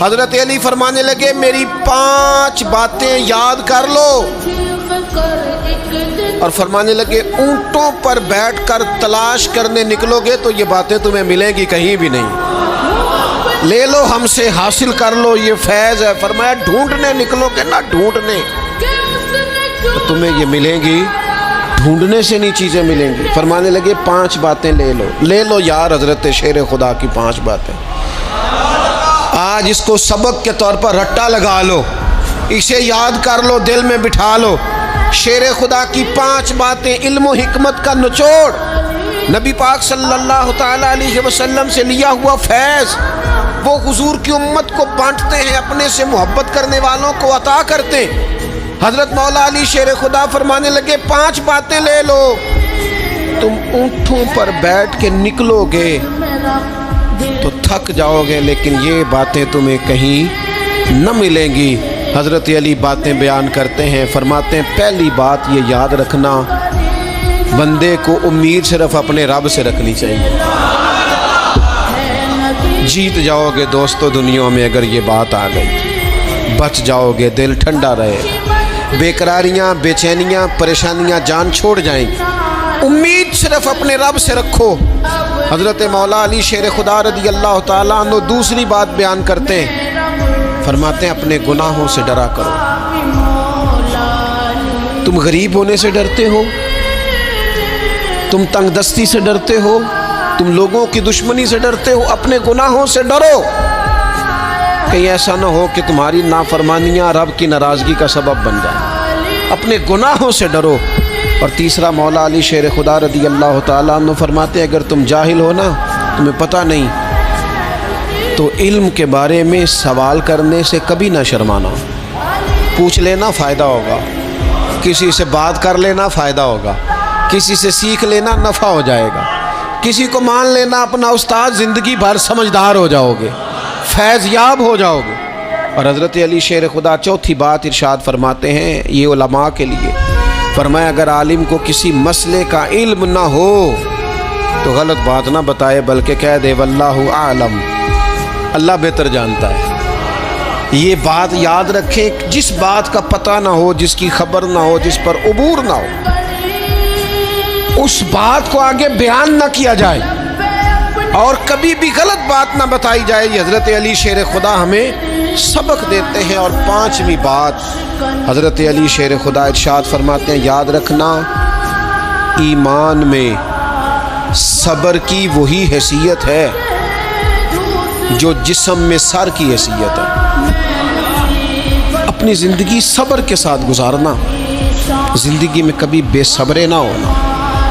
حضرت علی فرمانے لگے میری 5 باتیں یاد کر لو، اور فرمانے لگے اونٹوں پر بیٹھ کر تلاش کرنے نکلو گے تو یہ باتیں تمہیں ملیں گی کہیں بھی نہیں، لے لو ہم سے حاصل کر لو، یہ فیض ہے۔ فرمایا ڈھونڈنے نکلو گے نہ ڈھونڈنے تو تمہیں یہ ملیں گی، ڈھونڈنے سے نہیں چیزیں ملیں گی۔ فرمانے لگے 5 باتیں لے لو یار حضرت شیر خدا کی 5 باتیں، آج اس کو سبق کے طور پر رٹا لگا لو، اسے یاد کر لو، دل میں بٹھا لو۔ شیر خدا کی 5 باتیں، علم و حکمت کا نچوڑ، نبی پاک صلی اللہ تعالی علیہ وسلم سے لیا ہوا فیض، وہ حضور کی امت کو بانٹتے ہیں، اپنے سے محبت کرنے والوں کو عطا کرتے ہیں۔ حضرت مولا علی شیر خدا فرمانے لگے 5 باتیں لے لو، تم اونٹوں پر بیٹھ کے نکلو گے تو تھک جاؤ گے لیکن یہ باتیں تمہیں کہیں نہ ملیں گی۔ حضرت علی باتیں بیان کرتے ہیں، فرماتے ہیں پہلی بات یہ یاد رکھنا، بندے کو امید صرف اپنے رب سے رکھنی چاہیے، جیت جاؤ گے دوستو دنیا میں اگر یہ بات آ گئی، بچ جاؤ گے، دل ٹھنڈا رہے، بے قراریاں، بے چینیاں، پریشانیاں جان چھوڑ جائیں گی، امید صرف اپنے رب سے رکھو۔ حضرت مولا علی شیر خدا رضی اللہ تعالیٰ عنہ دوسری بات بیان کرتے ہیں، فرماتے ہیں اپنے گناہوں سے ڈرا کرو۔ تم غریب ہونے سے ڈرتے ہو، تم تنگ دستی سے ڈرتے ہو، تم لوگوں کی دشمنی سے ڈرتے ہو، اپنے گناہوں سے ڈرو، کہیں ایسا نہ ہو کہ تمہاری نافرمانیاں رب کی ناراضگی کا سبب بن جائیں، اپنے گناہوں سے ڈرو۔ اور تیسرا مولا علی شیر خدا رضی اللہ تعالیٰ عنہ فرماتے ہیں اگر تم جاہل ہو نا، تمہیں پتہ نہیں، تو علم کے بارے میں سوال کرنے سے کبھی نہ شرمانا، پوچھ لینا فائدہ ہوگا، کسی سے بات کر لینا فائدہ ہوگا، کسی سے سیکھ لینا نفع ہو جائے گا، کسی کو مان لینا اپنا استاد، زندگی بھر سمجھدار ہو جاؤ گے، فیض یاب ہو جاؤ گے۔ اور حضرت علی شیر خدا چوتھی بات ارشاد فرماتے ہیں یہ علماء کے لیے، فرمایا اگر عالم کو کسی مسئلے کا علم نہ ہو تو غلط بات نہ بتائے بلکہ کہہ دے واللہ اعلم، اللہ بہتر جانتا ہے۔ یہ بات یاد رکھیں، جس بات کا پتہ نہ ہو، جس کی خبر نہ ہو، جس پر عبور نہ ہو، اس بات کو آگے بیان نہ کیا جائے اور کبھی بھی غلط بات نہ بتائی جائے۔ یہ حضرت علی شیر خدا ہمیں سبق دیتے ہیں۔ اور 5ویں بات حضرت علی شیر خدا ارشاد فرماتے ہیں یاد رکھنا، ایمان میں صبر کی وہی حیثیت ہے جو جسم میں سر کی حیثیت ہے۔ اپنی زندگی صبر کے ساتھ گزارنا، زندگی میں کبھی بے صبرے نہ ہونا،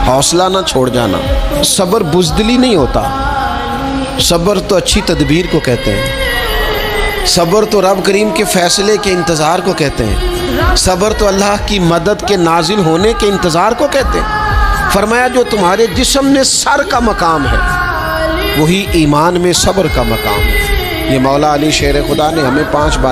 حوصلہ نہ چھوڑ جانا۔ صبر بزدلی نہیں ہوتا، صبر تو اچھی تدبیر کو کہتے ہیں، صبر تو رب کریم کے فیصلے کے انتظار کو کہتے ہیں، صبر تو اللہ کی مدد کے نازل ہونے کے انتظار کو کہتے ہیں۔ فرمایا جو تمہارے جسم میں سر کا مقام ہے وہی ایمان میں صبر کا مقام ہے۔ یہ مولا علی شیر خدا نے ہمیں 5 بات